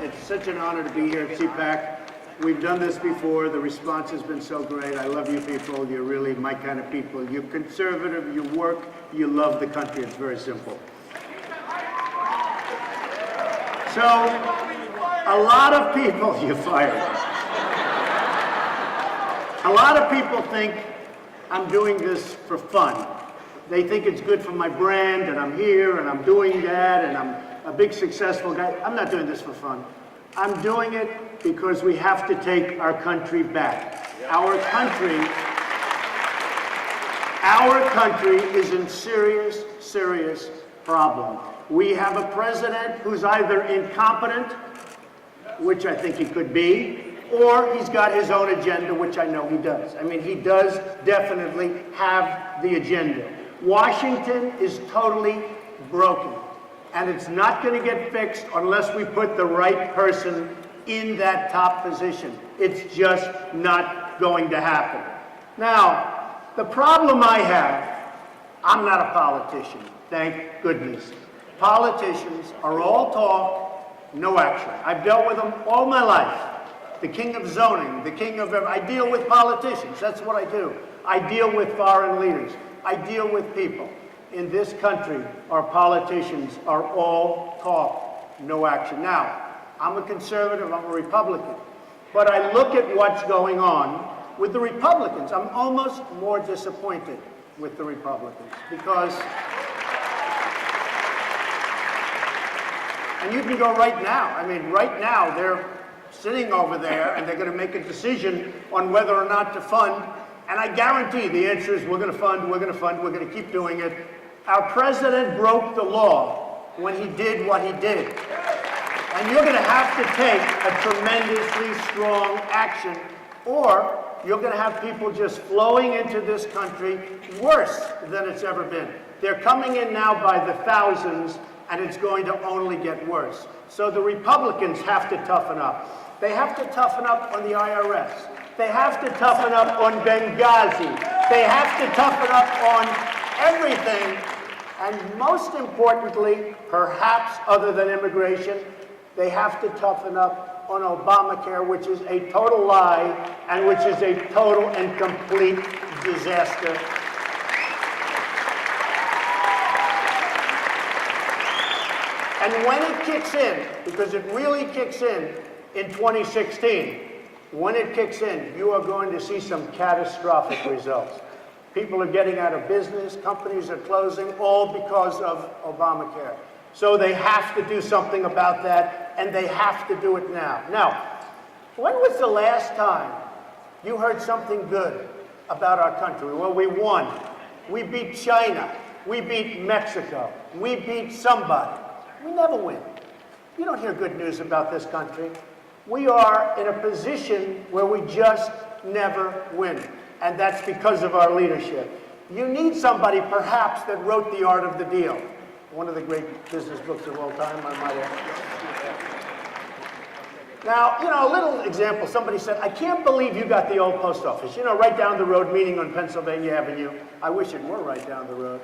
It's such an honor to be here at CPAC. We've done this before. The response has been so great. I love you people. You're really my kind of people. You're conservative, you work, you love the country. It's very simple. So, a lot of people, you're fired. A lot of people think I'm doing this for fun. They think it's good for my brand, and I'm here, and I'm doing that, and I'm a big successful guy. I'm not doing this for fun. I'm doing it because we have to take our country back. Our country is in serious, serious problem. We have a president who's either incompetent, which I think he could be, or he's got his own agenda, which I know he does. I mean, he does definitely have the agenda. Washington is totally broken, and it's not going to get fixed unless we put the right person in that top position. It's just not going to happen. Now, the problem I have, I'm not a politician, thank goodness. Politicians are all talk, no action. I've dealt with them all my life. The king of zoning, the king of... I deal with politicians, that's what I do. I deal with foreign leaders. I deal with people. In this country, our politicians are all talk, no action. Now, I'm a conservative, I'm a Republican, but I look at what's going on with the Republicans. I'm almost more disappointed with the Republicans because, and you can go right now. I mean, right now, they're sitting over there and they're going to make a decision on whether or not to fund. And I guarantee the answer is we're going to fund, we're going to fund, we're going to keep doing it. Our president broke the law when he did what he did. And you're going to have to take a tremendously strong action, or you're going to have people just flowing into this country worse than it's ever been. They're coming in now by the thousands, and it's going to only get worse. So the Republicans have to toughen up. They have to toughen up on the IRS. They have to toughen up on Benghazi. They have to toughen up on everything. And most importantly, perhaps other than immigration, they have to toughen up on Obamacare, which is a total lie and which is a total and complete disaster. And when it kicks in, because it really kicks in 2016, when it kicks in, you are going to see some catastrophic results. People are getting out of business, companies are closing, all because of Obamacare. So they have to do something about that, and they have to do it now. Now, when was the last time you heard something good about our country? Well, we won. We beat China. We beat Mexico. We beat somebody. We never win. You don't hear good news about this country. We are in a position where we just never win, and that's because of our leadership. You need somebody, perhaps, that wrote The Art of the Deal. One of the great business books of all time, I might add. Now, you know, a little example. Somebody said, I can't believe you got the old post office. You know, right down the road, meeting on Pennsylvania Avenue. I wish it were right down the road.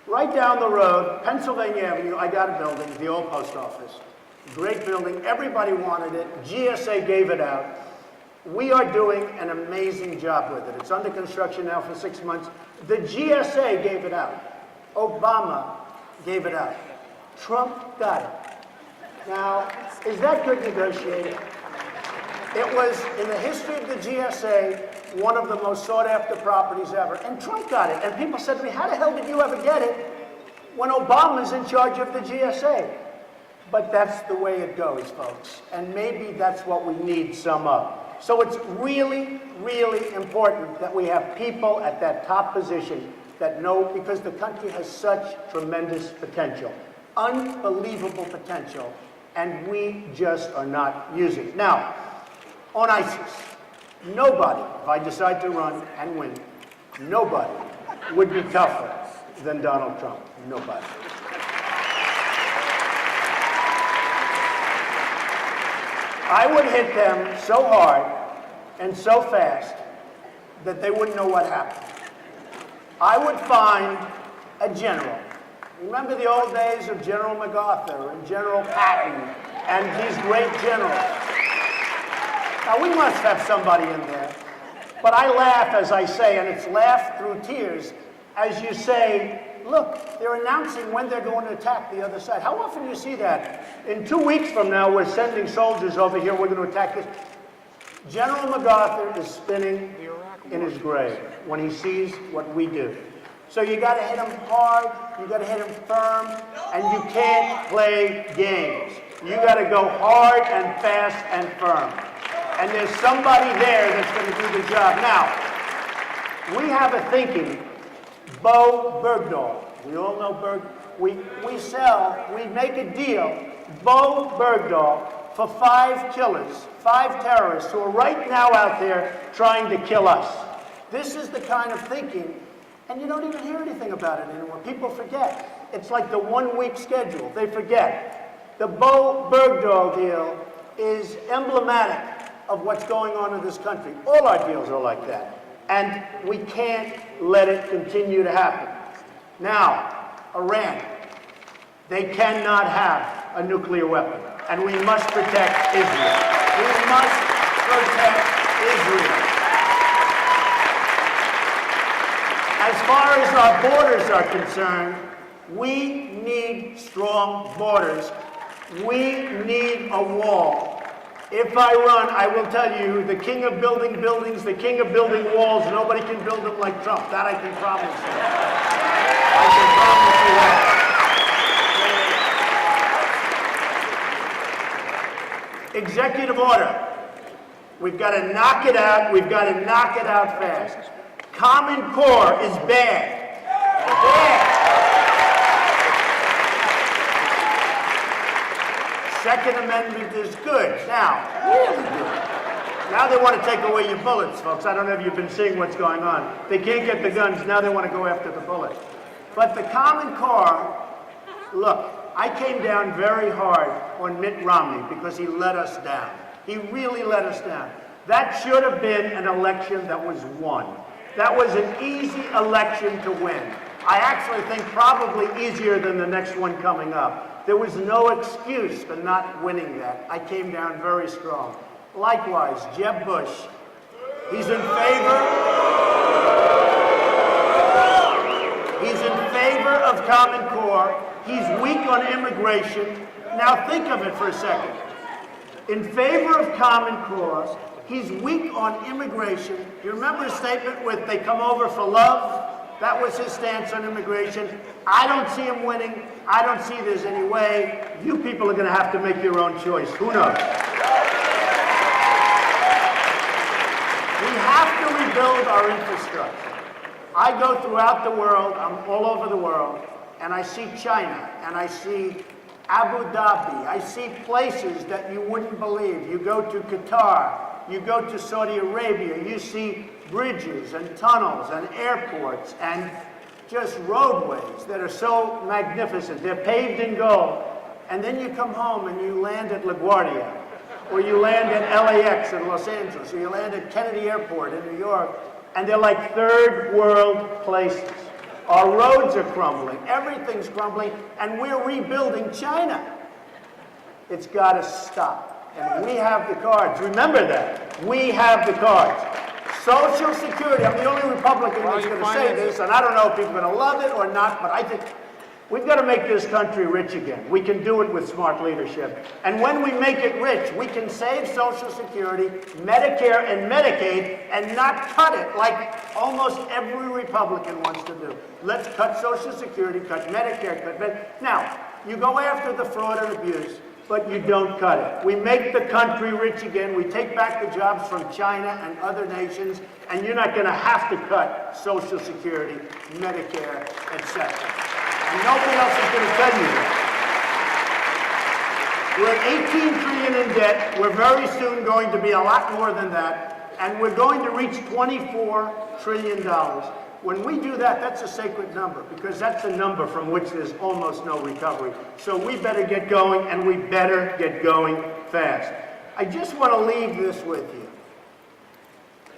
Right down the road, Pennsylvania Avenue, I got a building, the old post office. Great building. Everybody wanted it. GSA gave it out. We are doing an amazing job with it. It's under construction now for 6 months. The GSA gave it out. Obama gave it out. Trump got it. Now, is that good negotiating? It was, in the history of the GSA, one of the most sought-after properties ever. And Trump got it. And people said to me, how the hell did you ever get it when Obama's in charge of the GSA? But that's the way it goes, folks. And maybe that's what we need some of. So it's really, really important that we have people at that top position that know, because the country has such tremendous potential, unbelievable potential, and we just are not using it. Now, on ISIS, nobody, if I decide to run and win, nobody would be tougher than Donald Trump. Nobody. I would hit them so hard and so fast that they wouldn't know what happened. I would find a general. Remember the old days of General MacArthur and General Patton and these great generals. Now, we must have somebody in there. But I laugh as I say, and it's laugh through tears, as you say, look, they're announcing when they're going to attack the other side. How often do you see that? In 2 weeks from now, we're sending soldiers over here, we're going to attack this. General MacArthur is spinning in his grave when he sees what we do. So you got to hit him hard, you got to hit him firm, and you can't play games. You got to go hard and fast and firm. And there's somebody there that's going to do the job. Now, we have a thinking, Bo Bergdahl. We all know we make a deal, Bo Bergdahl, for 5 killers, 5 terrorists who are right now out there trying to kill us. This is the kind of thinking, and you don't even hear anything about it anymore. People forget. It's like the 1-week schedule. They forget. The Bo Bergdahl deal is emblematic of what's going on in this country. All our deals are like that. And we can't let it continue to happen. Now, Iran, they cannot have a nuclear weapon. And we must protect Israel. We must protect Israel. As far as our borders are concerned, we need strong borders. We need a wall. If I run, I will tell you, the king of building buildings, the king of building walls, nobody can build them like Trump. That I can promise you. I can promise you that. Executive order. We've got to knock it out. We've got to knock it out fast. Common Core is bad. Bad. Second Amendment is good. Now, really good. Now they want to take away your bullets, folks. I don't know if you've been seeing what's going on. They can't get the guns. Now they want to go after the bullets. But the Common Core, look, I came down very hard on Mitt Romney because he let us down. He really let us down. That should have been an election that was won. That was an easy election to win. I actually think probably easier than the next one coming up. There was no excuse for not winning that. I came down very strong. Likewise, Jeb Bush, he's in favor. He's in favor of Common Core. He's weak on immigration. Now think of it for a second. In favor of Common Core, he's weak on immigration. You remember his statement with they come over for love? That was his stance on immigration. I don't see him winning. I don't see there's any way. You people are going to have to make your own choice. Who knows? We have to rebuild our infrastructure. I go throughout the world. I'm all over the world. And I see China. And I see Abu Dhabi. I see places that you wouldn't believe. You go to Qatar. You go to Saudi Arabia. You see bridges and tunnels and airports and just roadways that are so magnificent. They're paved in gold. And then you come home and you land at LaGuardia, or you land at LAX in Los Angeles, or you land at Kennedy Airport in New York, and they're like third world places. Our roads are crumbling. Everything's crumbling, and we're rebuilding China. It's got to stop. And we have the cards. Remember that. We have the cards. Social Security, I'm the only Republican that's going to say this, and I don't know if people are going to love it or not, but I think we've got to make this country rich again. We can do it with smart leadership. And when we make it rich, we can save Social Security, Medicare, and Medicaid, and not cut it like almost every Republican wants to do. Let's cut Social Security, cut Medicare, cut Medicaid. Now, you go after the fraud and abuse, but you don't cut it. We make the country rich again. We take back the jobs from China and other nations, and you're not going to have to cut Social Security, Medicare, etc. And nobody else is going to tell you that. We're at 18 trillion in debt. We're very soon going to be a lot more than that, and we're going to reach $24 trillion. When we do that, that's a sacred number, because that's a number from which there's almost no recovery. So we better get going, and we better get going fast. I just want to leave this with you.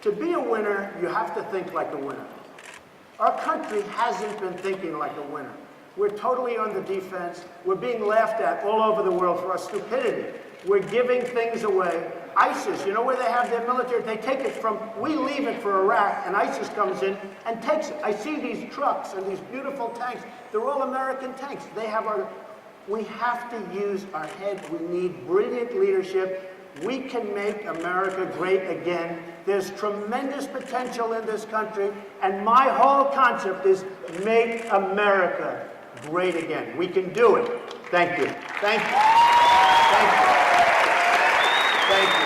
To be a winner, you have to think like a winner. Our country hasn't been thinking like a winner. We're totally on the defense. We're being laughed at all over the world for our stupidity. We're giving things away. ISIS, you know where they have their military? They take it from, we leave it for Iraq, and ISIS comes in and takes it. I see these trucks and these beautiful tanks. They're all American tanks. They have our, we have to use our head. We need brilliant leadership. We can make America great again. There's tremendous potential in this country, and my whole concept is make America great again. We can do it. Thank you. Thank you. Thank you. Thank you.